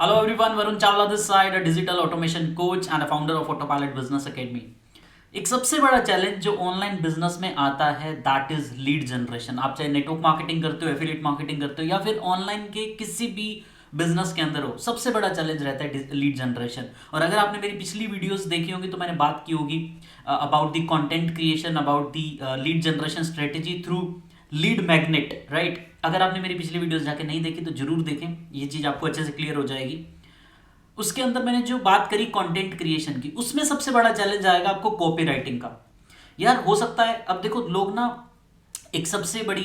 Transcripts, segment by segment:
Hello everyone, Varun Chawla this side, a digital automation coach and a founder of Autopilot Business Academy. एक सबसे बड़ा challenge जो online business में आता है दैट इज लीड जनरेशन। आप चाहे नेटवर्क मार्केटिंग करते हो, एफिलिएट मार्केटिंग करते हो या फिर ऑनलाइन के किसी भी बिजनेस के अंदर हो, सबसे बड़ा चैलेंज रहता है लीड जनरेशन। और अगर आपने मेरी पिछली वीडियोस देखी होंगी तो मैंने बात की होगी about the content creation, about the lead generation strategy through lead magnet, right. अगर आपने मेरी पिछली वीडियोस जाके नहीं देखी तो जरूर देखें, ये चीज़ आपको अच्छे से क्लियर हो जाएगी। उसके अंदर मैंने जो बात करी कंटेंट क्रिएशन की, उसमें सबसे बड़ा चैलेंज आएगा आपको कॉपीराइटिंग का। यार हो सकता है, अब देखो लोग ना, एक सबसे बड़ी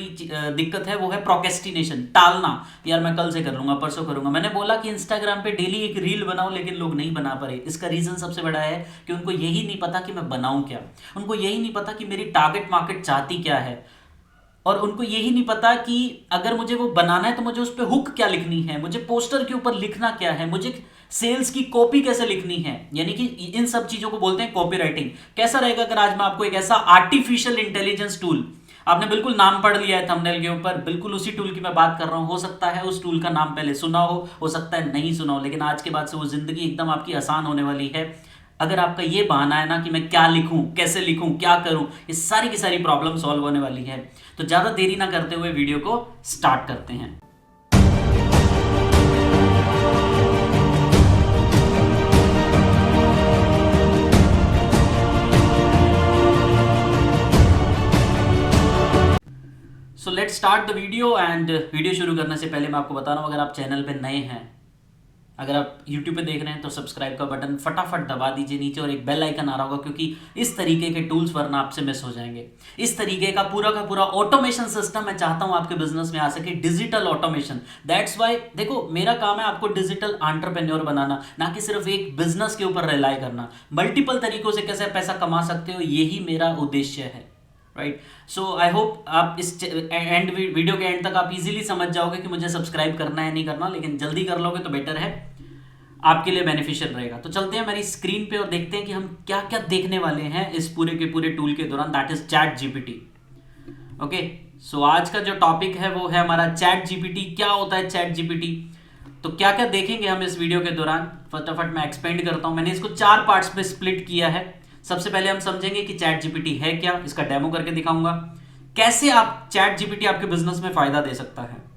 दिक्कत है वो है प्रोकेस्टिनेशन, टालना। यार मैं कल से कर लूंगा, परसों करूंगा। मैंने बोला कि इंस्टाग्राम पे डेली एक रील बनाओ, लेकिन लोग नहीं बना पा रहे। इसका रीजन सबसे बड़ा है कि उनको यही नहीं पता कि मैं बनाऊं क्या, उनको यही नहीं पता कि मेरी टारगेट मार्केट चाहती क्या है, और उनको यही नहीं पता कि अगर मुझे वो बनाना है तो मुझे उस पर हुक क्या लिखनी है, मुझे पोस्टर के ऊपर लिखना क्या है, मुझे सेल्स की कॉपी कैसे लिखनी है। यानी कि इन सब चीजों को बोलते हैं कॉपी राइटिंग। कैसा रहेगा अगर आज मैं आपको एक ऐसा आर्टिफिशियल इंटेलिजेंस टूल, आपने बिल्कुल नाम पढ़ लिया है थंबनेल के ऊपर, बिल्कुल उसी टूल की मैं बात कर रहा हूं। हो सकता है उस टूल का नाम पहले सुना हो सकता है नहीं सुना हो, लेकिन आज के बाद से वो जिंदगी एकदम आपकी आसान होने वाली है। अगर आपका ये बहाना है ना कि मैं क्या लिखूं, कैसे लिखूं, क्या करूं, ये सारी की सारी प्रॉब्लम सॉल्व होने वाली है। तो ज्यादा देरी ना करते हुए वीडियो को स्टार्ट करते हैं। So let's start the video. And video शुरू करने से पहले मैं आपको बता रहा हूं, अगर आप चैनल पे नए हैं, अगर आप YouTube पे देख रहे हैं तो सब्सक्राइब का बटन फटाफट दबा दीजिए नीचे, और एक बेल आइकन आ रहा होगा, क्योंकि इस तरीके के टूल्स वरना आपसे मिस हो जाएंगे। इस तरीके का पूरा ऑटोमेशन सिस्टम मैं चाहता हूं आपके बिजनेस में आ सके, डिजिटल ऑटोमेशन। दैट्स वाई देखो, मेरा काम है आपको डिजिटल एंटरप्रेन्योर बनाना, ना कि सिर्फ एक बिजनेस के ऊपर रिलाई करना। मल्टीपल तरीकों से कैसे पैसा कमा सकते हो, यही मेरा उद्देश्य है, राइट। सो आई होप आप इस एंड वीडियो के एंड तक आप इजीली समझ जाओगे कि मुझे सब्सक्राइब करना है नहीं करना, लेकिन जल्दी कर लोगे तो बेटर है, आपके लिए बेनिफिशियल रहेगा। तो चलते हैं मेरी स्क्रीन पे और देखते हैं कि हम क्या क्या देखने वाले हैं इस पूरे के पूरे टूल के दौरान, that is chat GPT. Okay, so आज का जो टॉपिक है वो है हमारा चैट जीपीटी। क्या होता है चैट जीपीटी, तो क्या क्या देखेंगे हम इस वीडियो के दौरान, फटाफट मैं एक्सपेंड करता हूं। मैंने इसको 4 पार्ट्स में स्प्लिट किया है। सबसे पहले हम समझेंगे कि चैट जीपीटी है क्या, इसका डेमो करके दिखाऊंगा। कैसे आप चैट जीपीटी आपके बिजनेस में फायदा दे सकता है।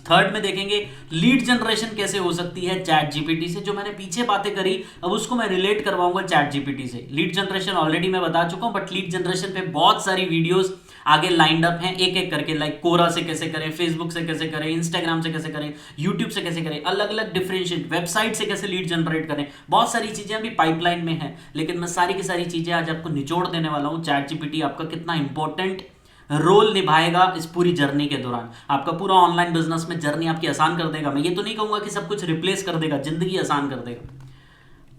थर्ड में देखेंगे लीड जनरेशन कैसे हो सकती है चैट जीपीटी से। जो मैंने पीछे बातें करी अब उसको मैं रिलेट करवाऊंगा चैट जीपीटी से। लीड जनरेशन ऑलरेडी मैं बता चुका हूं, बट लीड जनरेशन पे बहुत सारी वीडियोस आगे लाइंड अप हैं, एक एक करके। लाइक कोरा से कैसे करें, फेसबुक से कैसे करें, इंस्टाग्राम से कैसे करें, यूट्यूब से कैसे करें, अलग अलग डिफरेंशिएट वेबसाइट से कैसे लीड जनरेट करें। बहुत सारी चीजें अभी पाइपलाइन में है, लेकिन मैं सारी की सारी चीजें आज आपको निचोड़ देने वाला हूं। चैट जीपीटी आपका कितना इंपॉर्टेंट रोल निभाएगा इस पूरी जर्नी के दौरान। आपका पूरा ऑनलाइन बिजनेस में जर्नी आपकी आसान कर देगा। मैं ये तो नहीं कहूंगा कि सब कुछ रिप्लेस कर देगा, जिंदगी आसान कर देगा।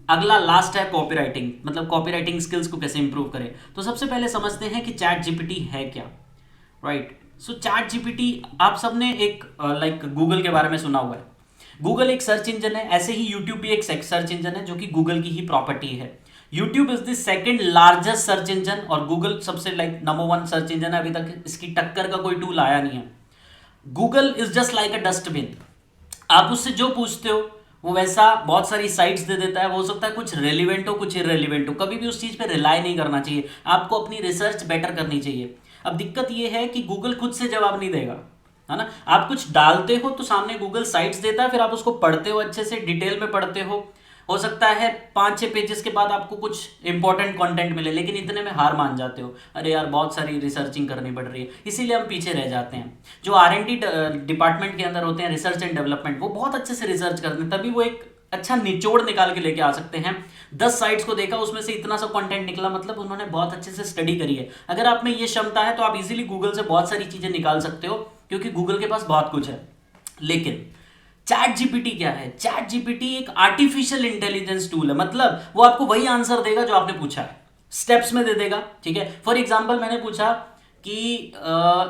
अगला लास्ट है कॉपीराइटिंग, मतलब कॉपीराइटिंग स्किल्स को कैसे इंप्रूव करें। तो सबसे पहले समझते हैं कि चैट जीपीटी है क्या, राइट। सो चैट जीपीटी, आप सबने एक लाइक गूगल के बारे में सुना हुआ है। गूगल एक सर्च इंजन है, ऐसे ही यूट्यूब भी एक सर्च इंजन है जो कि गूगल की ही प्रॉपर्टी है। YouTube is the second largest search engine और गूगल सबसे लाइक नंबर 1 सर्च इंजन है। अभी तक इसकी टक्कर का कोई टूल आया नहीं है। Google is just like a dustbin, आप उससे जो पूछते हो वो वैसा बहुत सारी साइट्स दे देता है। वो हो सकता है कुछ रेलिवेंट हो, कुछ इरेलीवेंट हो। कभी भी उस चीज पे रिलाई नहीं करना चाहिए, आपको अपनी रिसर्च बेटर करनी चाहिए। अब दिक्कत ये है कि गूगल खुद से जवाब नहीं देगा, है ना। आप कुछ डालते हो तो सामने गूगल साइट्स देता है, फिर आप उसको पढ़ते हो, अच्छे से डिटेल में पढ़ते हो सकता है 5-6 पेजेस के बाद आपको कुछ इंपॉर्टेंट कंटेंट मिले, लेकिन इतने में हार मान जाते हो, अरे यार बहुत सारी रिसर्चिंग करनी पड़ रही है, इसीलिए हम पीछे रह जाते हैं। जो R&D डिपार्टमेंट के अंदर होते हैं, रिसर्च एंड डेवलपमेंट, वो बहुत अच्छे से रिसर्च करते हैं, तभी वो एक अच्छा निचोड़ निकाल के लेके आ सकते हैं। 10 साइट्स को देखा, उसमें से इतना सा कंटेंट निकला, मतलब उन्होंने बहुत अच्छे से स्टडी करी है। अगर आप में ये क्षमता है तो आप इजीली गूगल से बहुत सारी चीजें निकाल सकते हो, क्योंकि गूगल के पास बहुत कुछ है। लेकिन चैट जीपीटी क्या है? चैट जीपीटी एक आर्टिफिशियल इंटेलिजेंस टूल है, मतलब वो आपको वही आंसर देगा जो आपने पूछा है, स्टेप्स में दे देगा, ठीक है। फॉर एग्जांपल मैंने पूछा कि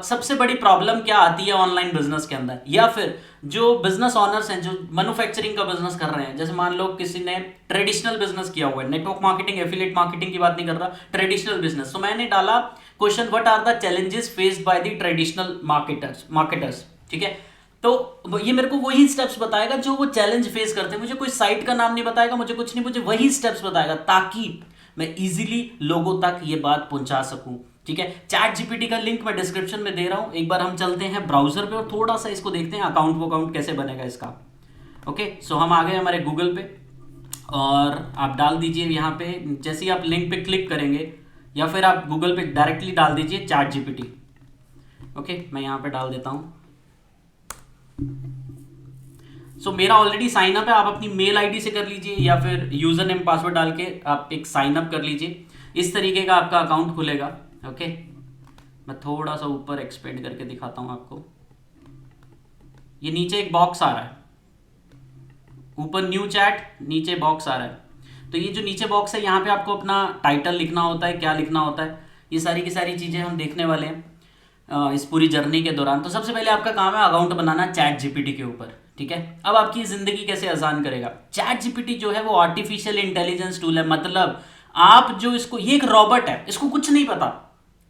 सबसे बड़ी प्रॉब्लम क्या आती है ऑनलाइन बिजनेस के अंदर, या फिर जो बिजनेस ऑनर्स हैं जो मैन्युफैक्चरिंग का बिजनेस कर रहे हैं, जैसे मान लो किसी ने ट्रेडिशनल बिजनेस किया हुआ है, नेटवर्क मार्केटिंग, एफिलिएट मार्केटिंग की बात नहीं कर रहा, ट्रेडिशनल बिजनेस। तो मैंने डाला question, what are the challenges faced by the traditional marketers, ठीक है। तो ये मेरे को वही स्टेप्स बताएगा जो वो चैलेंज फेस करते हैं। मुझे कोई साइट का नाम नहीं बताएगा, मुझे कुछ नहीं, मुझे वही स्टेप्स बताएगा ताकि मैं इजीली लोगों तक ये बात पहुंचा सकूं। ठीक है, चैट जीपीटी का लिंक मैं डिस्क्रिप्शन में दे रहा हूं। एक बार हम चलते हैं ब्राउजर पे और थोड़ा सा इसको देखते हैं अकाउंट कैसे बनेगा इसका। ओके, सो हम आ गए हमारे गूगल पे और आप डाल दीजिए यहाँ पे, जैसे ही आप लिंक पे क्लिक करेंगे या फिर आप गूगल पे डायरेक्टली डाल दीजिए चैट जीपीटी। ओके, मैं यहाँ पे डाल देता हूँ। सो मेरा ऑलरेडी साइन अप है, आप अपनी मेल आईडी से कर लीजिए या फिर यूजर नेम पासवर्ड डाल के आप एक साइन अप कर लीजिए। इस तरीके का आपका अकाउंट खुलेगा। ओके, मैं थोड़ा सा ऊपर एक्सपेंड करके दिखाता हूं आपको। ये नीचे एक बॉक्स आ रहा है, ऊपर न्यू चैट, नीचे बॉक्स आ रहा है। तो ये जो नीचे बॉक्स है यहाँ पे आपको अपना टाइटल लिखना होता है, क्या लिखना होता है, ये सारी की सारी चीज़ें हम देखने वाले हैं इस पूरी जर्नी के दौरान। तो सबसे पहले आपका काम है अकाउंट बनाना चैट जीपीटी के ऊपर। ठीक है, अब आपकी जिंदगी कैसे आसान करेगा चैट जीपीटी जो है वो आर्टिफिशियल इंटेलिजेंस टूल है। मतलब आप जो इसको, ये एक रॉबोट है, इसको कुछ नहीं पता।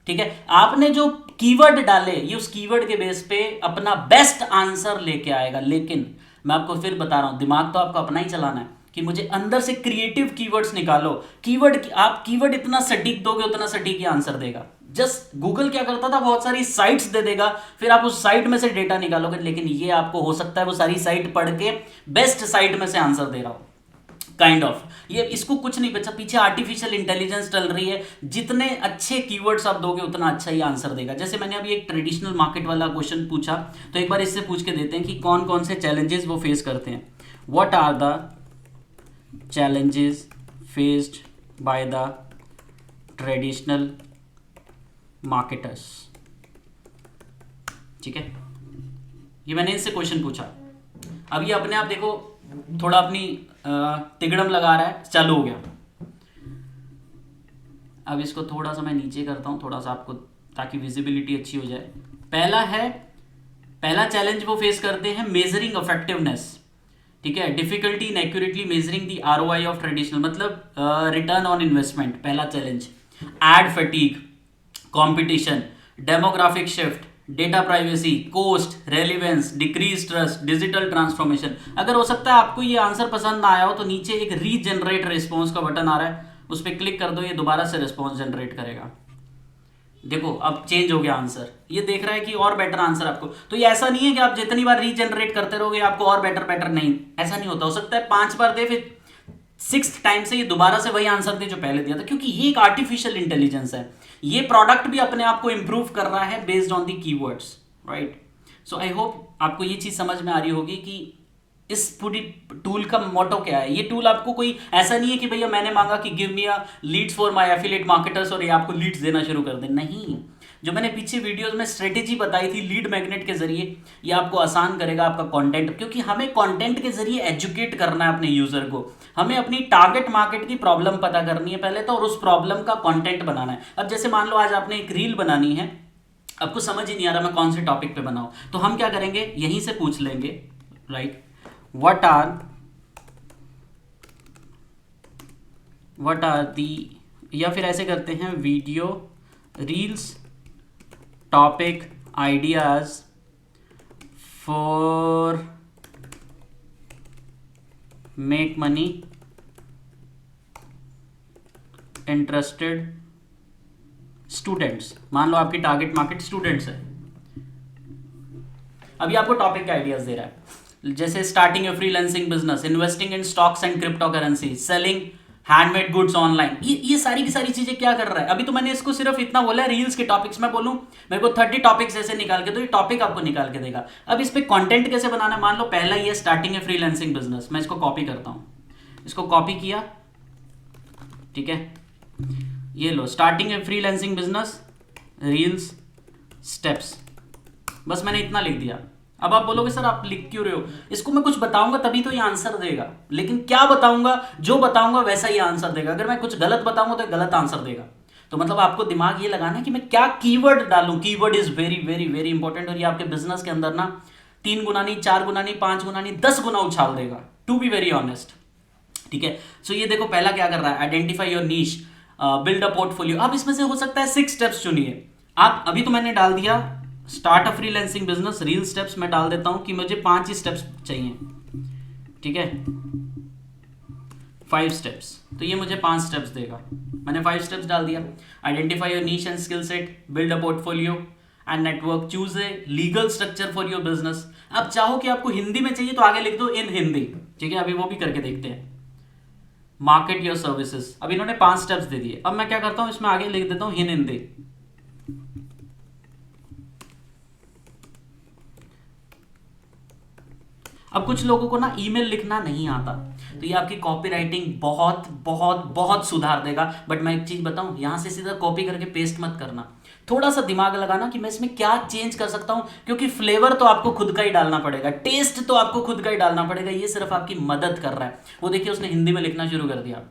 ठीक है, आपने जो कीवर्ड डाले ये उस कीवर्ड के बेस पे अपना बेस्ट आंसर लेके आएगा। लेकिन मैं आपको फिर बता रहा हूं, दिमाग तो आपको अपना ही चलाना है कि मुझे अंदर से क्रिएटिव कीवर्ड्स निकालो। आप कीवर्ड इतना सटीक दोगे उतना सटीक ही आंसर देगा। जस्ट गूगल क्या करता था, बहुत सारी साइट्स दे देगा, फिर आप उस साइट में से डेटा निकालोगे। लेकिन ये आपको हो सकता है वो सारी साइट पढ़ के बेस्ट साइट में से आंसर दे रहा हो, काइंड ऑफ। ये इसको कुछ नहीं बचा, पीछे आर्टिफिशियल इंटेलिजेंस चल रही है। जितने अच्छे कीवर्ड्स आप दोगे उतना अच्छा ही आंसर देगा। जैसे मैंने अभी एक ट्रेडिशनल मार्केट वाला क्वेश्चन पूछा, तो एक बार इससे पूछ के देते हैं कि कौन कौन से चैलेंजेस वो फेस करते हैं। What are the challenges faced by the traditional marketers। ठीक है, ये मैंने इनसे क्वेश्चन पूछा। अब ये अपने आप देखो थोड़ा अपनी तिगड़म लगा रहा है, चालू हो गया। अब इसको थोड़ा सा मैं नीचे करता हूं, थोड़ा सा आपको, ताकि विजिबिलिटी अच्छी हो जाए। पहला चैलेंज वो फेस करते हैं मेजरिंग इफेक्टिवनेस। ठीक है, difficulty in accurately measuring the ROI of traditional, मतलब रिटर्न ऑन इन्वेस्टमेंट, पहला challenge. Ad fatigue, competition, demographic shift, data privacy, cost, relevance, decrease trust, digital transformation. अगर हो सकता है आपको ये आंसर पसंद ना आया हो तो नीचे एक रीजनरेट रिस्पॉन्स का बटन आ रहा है, उस पर क्लिक कर दो, ये दोबारा से रिस्पॉन्स जनरेट करेगा। देखो अब चेंज हो गया आंसर, ये देख रहा है कि और बेटर आंसर आपको। तो ये ऐसा नहीं है कि आप जितनी बार रीजनरेट करते रहोगे आपको और बेटर नहीं, ऐसा नहीं होता। हो सकता है 5 बार दे, फिर 6th टाइम से ये दोबारा से वही आंसर दे जो पहले दिया था, क्योंकि ये एक आर्टिफिशियल इंटेलिजेंस है। ये प्रोडक्ट भी अपने आप को इंप्रूव कर रहा है based on the keywords, right. So I hope आपको ये चीज समझ में आ रही होगी कि इस पूरी टूल का मोटो क्या है। ये टूल आपको कोई ऐसा नहीं है कि भैया मैंने मांगा कि give me a leads for my affiliate marketers और ये आपको लीड्स देना शुरू कर दे। नहीं, जो मैंने पीछे वीडियोस में स्ट्रेटेजी बताई थी लीड मैग्नेट के जरिए, ये आपको आसान करेगा आपका कंटेंट, क्योंकि हमें कंटेंट के जरिए एजुकेट करना है अपने यूजर को। हमें अपनी टारगेट मार्केट की प्रॉब्लम पता करनी है पहले तो, और उस प्रॉब्लम का कंटेंट बनाना है। अब जैसे मान लो आज आपने एक रील बनानी है, आपको समझ ही नहीं आ रहा मैं कौन से टॉपिक पे बनाऊं, तो हम क्या करेंगे, यहीं से पूछ लेंगे, राइट, what are the, या फिर ऐसे करते हैं, video reels topic ideas for make money interested students. मान लो आपकी टारगेट मार्केट स्टूडेंट्स है। अभी आपको टॉपिक का आइडियाज दे रहा है, जैसे starting a freelancing business, investing in stocks and crypto currency, selling handmade goods online. ये सारी की सारी चीजें क्या कर रहा है। अभी तो मैंने इसको सिर्फ इतना बोला है रील्स के टॉपिक्स में, बोलूं मेरे को 30 टॉपिक्स ऐसे निकाल के, तो ये टॉपिक आपको निकाल के देगा। अब इस पे कंटेंट कैसे बनाना है, मान लो पहला ये स्टार्टिंग ए फ्रीलांसिंग बिजनेस, मैं इसको कॉपी करता हूं, इसको कॉपी किया, ठीक है, ये लो starting a freelancing business reels steps, बस मैंने इतना लिख दिया। अब आप बोलोगे सर आप लिख क्यों रहे हो, इसको मैं कुछ बताऊंगा तभी तो ये आंसर देगा। लेकिन क्या बताऊंगा, जो बताऊंगा वैसा ही आंसर देगा। अगर मैं कुछ गलत बताऊंगा तो गलत आंसर देगा। तो मतलब आपको दिमाग ये लगाना है कि मैं क्या कीवर्ड डालूं। Keyword is very very very important, और ये आपके बिजनेस के अंदर ना 3 गुना नहीं, 4 गुना नहीं, 5 गुना नहीं, 10 गुना उछाल देगा, टू बी वेरी ऑनेस्ट। ठीक है, सो ये देखो पहला क्या कर रहा है, identify your niche, build a portfolio. अब इसमें से हो सकता है 6 स्टेप्स चुनिए आप। अभी तो मैंने डाल दिया start a freelancing business reel steps मैं डाल देता हूं कि मुझे 5 ही स्टेप्स चाहिए, ठीक है, 5 स्टेप्स, तो ये मुझे 5 स्टेप्स देगा। मैंने 5 स्टेप्स डाल दिया। Identify your niche and skill set, build a portfolio and network, choose a legal structure for your business. अब चाहो कि आपको हिंदी में चाहिए तो आगे लिख दो इन हिंदी, ठीक है, अभी वो भी करके देखते हैं। मार्केट योर सर्विसेज, अब इन्होंने 5 स्टेप्स दे दिए। अब मैं क्या करता हूं, इसमें आगे लिख देता हूं इन हिंदी। अब कुछ लोगों को ना ईमेल लिखना नहीं आता, तो ये आपकी कॉपी राइटिंग बहुत बहुत बहुत सुधार देगा। बट मैं एक चीज बताऊं, यहां से सीधा कॉपी करके पेस्ट मत करना, थोड़ा सा दिमाग लगाना कि मैं इसमें क्या चेंज कर सकता हूं, क्योंकि फ्लेवर तो आपको खुद का ही डालना पड़ेगा, टेस्ट तो आपको खुद का ही डालना पड़ेगा, ये सिर्फ आपकी मदद कर रहा है। वो देखिए उसने हिंदी में लिखना शुरू कर दिया,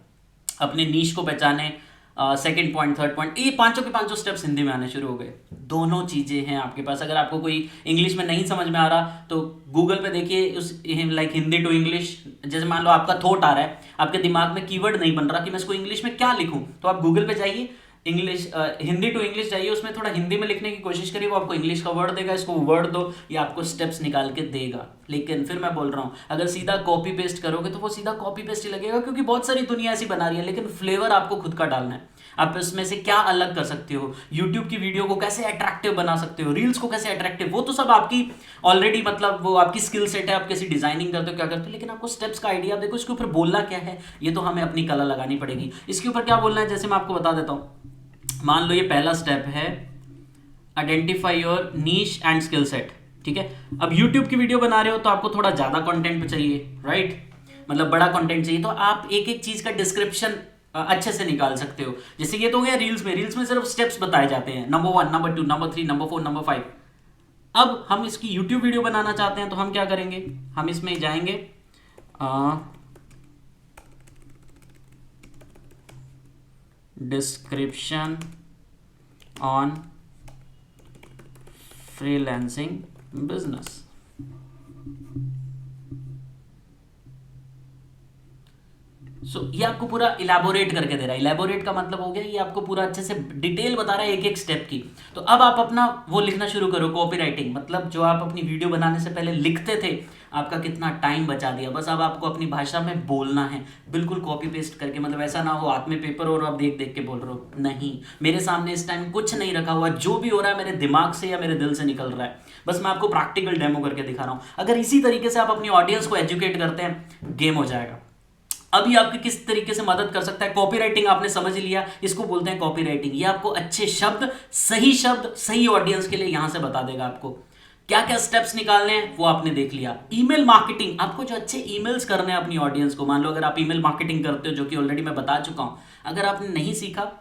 अपने नीश को पहचाने, सेकंड पॉइंट, थर्ड पॉइंट, ये पांचों के पांचों स्टेप्स हिंदी में आने शुरू हो गए। दोनों चीजें हैं आपके पास। अगर आपको कोई इंग्लिश में नहीं समझ में आ रहा तो गूगल पे देखिए, उस लाइक हिंदी टू इंग्लिश, जैसे मान लो आपका थॉट आ रहा है, आपके दिमाग में कीवर्ड नहीं बन रहा कि मैं इसको इंग्लिश में क्या लिखूं, तो आप गूगल पे जाइए, इंग्लिश हिंदी टू इंग्लिश जाइए, उसमें थोड़ा हिंदी में लिखने की कोशिश करिए, वो आपको इंग्लिश का वर्ड देगा, इसको वर्ड दो, ये आपको स्टेप्स निकाल के देगा। लेकिन फिर मैं बोल रहा हूँ, अगर सीधा कॉपी पेस्ट करोगे तो वो सीधा कॉपी पेस्ट ही लगेगा, क्योंकि बहुत सारी दुनिया ऐसी बना रही है, लेकिन फ्लेवर आपको खुद का डालना है। आप इसमें से क्या अलग कर सकते हो, यूट्यूब की वीडियो को कैसे अट्रैक्टिव बना सकते हो, रील्स को कैसे अट्रैक्टिव, वो तो सब आपकी ऑलरेडी, मतलब वो आपकी स्किल सेट है, आप कैसी डिजाइनिंग करते हो, क्या करते हो, लेकिन आपको स्टेप्स का आइडिया देखो, इसके ऊपर बोलना क्या है, ये तो हमें अपनी कला लगानी पड़ेगी। इसके ऊपर क्या बोलना है, जैसे मैं आपको बता देता हूँ। मान लो ये पहला स्टेप है, identify your niche and skill set, ठीक है। अब यूट्यूब की वीडियो बना रहे हो तो आपको थोड़ा ज्यादा कंटेंट चाहिए, राइट, मतलब बड़ा कंटेंट चाहिए, तो आप एक एक चीज का डिस्क्रिप्शन अच्छे से निकाल सकते हो। जैसे ये तो हो गया रील्स में, रील्स में सिर्फ स्टेप्स बताए जाते हैं, number 1, number 2, number 3, number 4, number 5। अब हम इसकी यूट्यूब वीडियो बनाना चाहते हैं तो हम क्या करेंगे, हम इसमें जाएंगे, डिस्क्रिप्शन ऑन फ्रीलांसिंग बिजनेस, ये आपको पूरा इलेबोरेट करके दे रहा है। इलेबोरेट का मतलब हो गया, ये आपको पूरा अच्छे से डिटेल बता रहा है एक एक स्टेप की। तो अब आप अपना वो लिखना शुरू करो, कॉपी राइटिंग, मतलब जो आप अपनी वीडियो बनाने से पहले लिखते थे, आपका कितना टाइम बचा दिया। बस अब आपको अपनी भाषा में बोलना है, बिल्कुल कॉपी पेस्ट करके, मतलब ऐसा ना हो हाथ में पेपर और आप देख देख के बोल रहे हो, नहीं, मेरे सामने इस टाइम कुछ नहीं रखा हुआ, जो भी हो रहा है मेरे दिमाग से या मेरे दिल से निकल रहा है, बस मैं आपको प्रैक्टिकल डेमो करके दिखा रहा हूँ। अगर इसी तरीके से आप अपनी ऑडियंस को एजुकेट करते हैं, गेम हो जाएगा। अभी आपकी किस तरीके से मदद कर सकता है, कॉपी राइटिंग आपने समझ लिया, इसको बोलते हैं कॉपी राइटिंग। ये आपको अच्छे शब्द सही ऑडियंस के लिए यहां से बता देगा आपको क्या क्या स्टेप्स निकालने हैं, वो आपने देख लिया। ईमेल मार्केटिंग, आपको जो अच्छे ईमेल्स करने हैं अपनी ऑडियंस को, मान लो अगर आप ईमेल मार्केटिंग करते हो, जो कि ऑलरेडी मैं बता चुका हूं, अगर आपने नहीं सीखा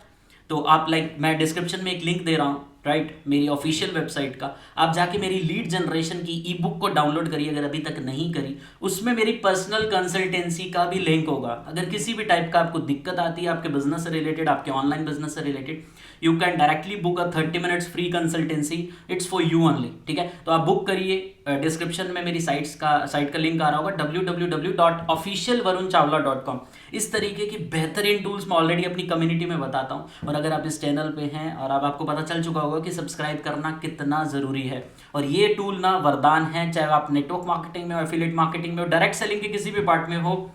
तो आप मैं डिस्क्रिप्शन में एक लिंक दे रहा हूं, राइट, मेरी ऑफिशियल वेबसाइट का, आप जाके मेरी लीड जनरेशन की ई बुक को डाउनलोड करिए अगर अभी तक नहीं करी। उसमें मेरी पर्सनल कंसल्टेंसी का भी लिंक होगा। अगर किसी भी टाइप का आपको दिक्कत आती है आपके बिजनेस से रिलेटेड, आपके ऑनलाइन बिजनेस से related, you can directly book a 30 minutes free consultancy, it's for you only, ठीक है। तो आप बुक करिए, डिस्क्रिप्शन में मेरी साइट का लिंक आ रहा होगा, www.officialvarunchawla.com। इस तरीके की बेहतरीन टूल्स मैं ऑलरेडी अपनी कम्युनिटी में बताता हूँ। और अगर आप इस चैनल पे हैं और अब आपको पता चल चुका होगा कि सब्सक्राइब करना कितना ज़रूरी है, और ये टूल ना वरदान है, चाहे आप नेटवर्क मार्केटिंग में, एफिलिएट मार्केटिंग में, डायरेक्ट सेलिंग के किसी भी पार्ट में हो,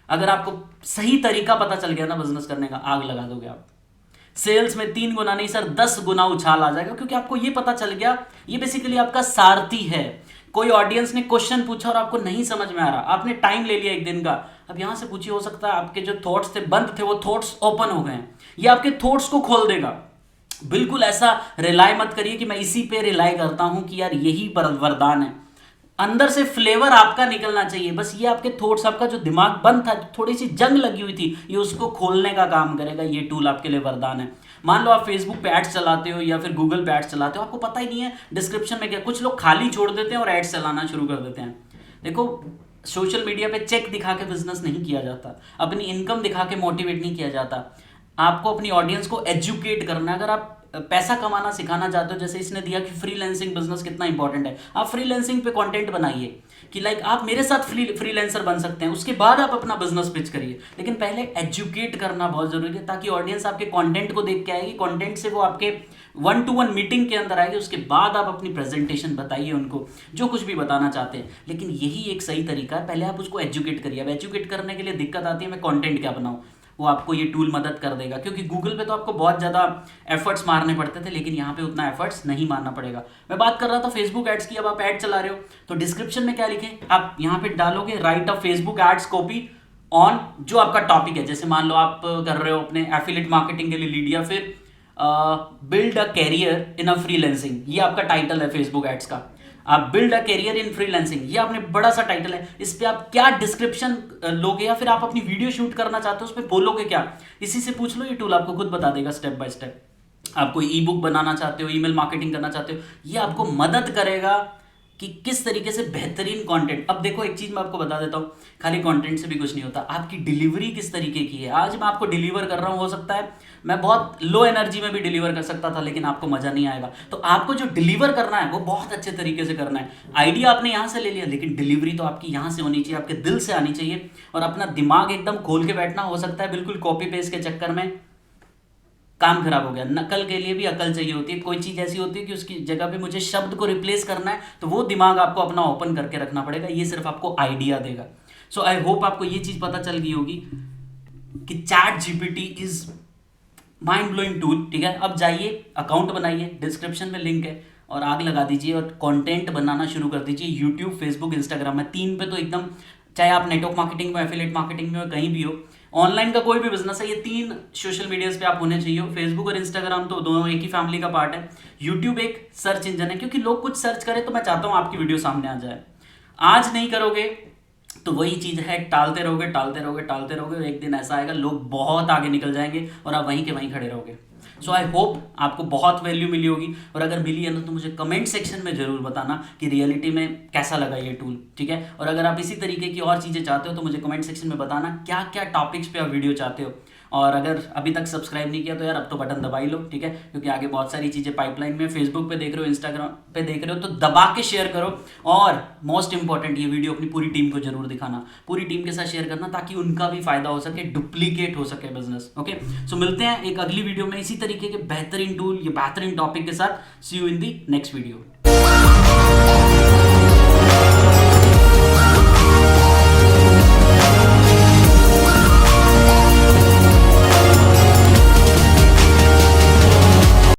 अगर आपको सही तरीका पता चल गया ना बिजनेस करने का, आग लगा दोगे आप। सेल्स में 3 गुना नहीं सर 10 गुना उछाल आ जाएगा, क्योंकि आपको ये पता चल गया, ये बेसिकली आपका सारथी है। कोई ऑडियंस ने क्वेश्चन पूछा और आपको नहीं समझ में आ रहा, आपने टाइम ले लिया 1 दिन का, अब यहां से पूछिए, हो सकता है आपके जो थॉट्स थे बंद थे, वो थॉट्स ओपन हो गए हैं, ये आपके थॉट्स को खोल देगा। बिल्कुल ऐसा रिलाय मत करिए कि मैं इसी पे रिलाय करता हूं कि यार यही वरदान है, अंदर से फ्लेवर आपका निकलना चाहिए। बस ये आपके थॉट्स, आपका जो दिमाग बंद था, थोड़ी सी जंग लगी हुई थी, ये उसको खोलने का काम करेगा। ये टूल आपके लिए वरदान है। मान लो आप फेसबुक पे एड्स चलाते हो या फिर गूगल पे एड्स चलाते हो, आपको पता ही नहीं है डिस्क्रिप्शन में क्या, कुछ लोग खाली छोड़ देते हैं और एड्स चलाना शुरू कर देते हैं। देखो, सोशल मीडिया पे चेक दिखा के बिजनेस नहीं किया जाता, अपनी इनकम दिखा के मोटिवेट नहीं किया जाता, आपको अपनी ऑडियंस को एजुकेट करना है। अगर आप पैसा कमाना सिखाना चाहते हो, जैसे इसने दिया कि फ्रीलांसिंग बिजनेस कितना इंपॉर्टेंट है, आप फ्रीलांसिंग पे कंटेंट बनाइए कि लाइक आप मेरे साथ फ्रीलांसर बन सकते हैं, उसके बाद आप अपना बिजनेस पिच करिए। लेकिन पहले एजुकेट करना बहुत जरूरी है, ताकि ऑडियंस आपके कंटेंट को देख के आएगी, कंटेंट से वो आपके 1-to-1 मीटिंग के अंदर आएगी, उसके बाद आप अपनी प्रेजेंटेशन बताइए उनको जो कुछ भी बताना चाहते हैं। लेकिन यही एक सही तरीका है, पहले आप उसको एजुकेट करिए। अब एजुकेट करने के लिए दिक्कत आती है मैं कंटेंट क्या बनाऊं, वो आपको ये टूल मदद कर देगा, क्योंकि गूगल पे तो आपको बहुत ज़्यादा एफर्ट्स मारने पड़ते थे, लेकिन यहाँ पे उतना एफर्ट्स नहीं मारना पड़ेगा। मैं बात कर रहा था फेसबुक एड्स की, अब आप ऐड चला रहे हो तो डिस्क्रिप्शन में क्या लिखें, आप यहाँ पे डालोगे write a Facebook ads copy on जो आपका टॉपिक है। जैसे मान लो आप कर रहे हो अपने एफिलिएट मार्केटिंग के लिए लीड, या फिर build a career in a freelancing, ये आपका टाइटल है फेसबुक एड्स का। आप build a career in freelancing, ये आपने बड़ा सा टाइटल है, इस पे आप क्या डिस्क्रिप्शन लोगे, या फिर आप अपनी वीडियो शूट करना चाहते हो उस पे बोलोगे क्या, इसी से पूछ लो, ये टूल आपको खुद बता देगा स्टेप बाय स्टेप। आप कोई ई बुक बनाना चाहते हो, ईमेल मार्केटिंग करना चाहते हो, ये आपको मदद करेगा कि किस तरीके से बेहतरीन कंटेंट। अब देखो एक चीज मैं आपको बता देता हूँ, खाली कंटेंट से भी कुछ नहीं होता, आपकी डिलीवरी किस तरीके की है। आज मैं आपको डिलीवर कर रहा हूँ, हो सकता है मैं बहुत लो एनर्जी में भी डिलीवर कर सकता था, लेकिन आपको मजा नहीं आएगा। तो आपको जो डिलीवर करना है वो बहुत अच्छे तरीके से करना है। आइडिया आपने यहाँ से ले लिया, लेकिन डिलीवरी तो आपकी यहाँ से होनी चाहिए, आपके दिल से आनी चाहिए, और अपना दिमाग एकदम खोल के बैठना। हो सकता है बिल्कुल कॉपी पेस्ट के चक्कर में काम खराब हो गया, नकल के लिए भी अकल चाहिए होती है। कोई चीज ऐसी होती है कि उसकी जगह पे मुझे शब्द को रिप्लेस करना है, तो वो दिमाग आपको अपना ओपन करके रखना पड़ेगा, ये सिर्फ आपको आइडिया देगा। सो आई होप आपको ये चीज पता चल गई होगी कि chat GPT is mind blowing tool. ठीक है, अब जाइए अकाउंट बनाइए, डिस्क्रिप्शन में लिंक है, और आग लगा दीजिए और कंटेंट बनाना शुरू कर दीजिए। यूट्यूब, फेसबुक, इंस्टाग्राम में, 3 पे तो एकदम, चाहे आप नेटवर्क मार्केटिंग में, एफिलिएट मार्केटिंग में, कहीं भी हो, ऑनलाइन का कोई भी बिजनेस है, ये 3 सोशल मीडियाज पे आप होने चाहिए। फेसबुक और इंस्टाग्राम तो दोनों एक ही फैमिली का पार्ट है। यूट्यूब एक सर्च इंजन है, क्योंकि लोग कुछ सर्च करें तो मैं चाहता हूँ आपकी वीडियो सामने आ जाए। आज नहीं करोगे तो वही चीज है, टालते रहोगे टालते रहोगे टालते रहोगे, और एक दिन ऐसा आएगा लोग बहुत आगे निकल जाएंगे और आप वहीं के वहीं खड़े रहोगे। सो आई होप आपको बहुत वैल्यू मिली होगी, और अगर मिली है ना तो मुझे कमेंट सेक्शन में जरूर बताना कि रियलिटी में कैसा लगा ये टूल। ठीक है, और अगर आप इसी तरीके की और चीज़ें चाहते हो तो मुझे कमेंट सेक्शन में बताना क्या क्या टॉपिक्स पे आप वीडियो चाहते हो। और अगर अभी तक सब्सक्राइब नहीं किया तो यार अब तो बटन दबा ही लो। ठीक है, क्योंकि आगे बहुत सारी चीज़ें पाइपलाइन में, फेसबुक पे देख रहे हो, इंस्टाग्राम पे देख रहे हो, तो दबा के शेयर करो। और मोस्ट इंपॉर्टेंट, ये वीडियो अपनी पूरी टीम को जरूर दिखाना, पूरी टीम के साथ शेयर करना, ताकि उनका भी फायदा हो सके, डुप्लीकेट हो सके बिजनेस। ओके, सो मिलते हैं एक अगली वीडियो में इसी तरीके के बेहतरीन टूल या बेहतरीन टॉपिक के साथ। See you in the next video.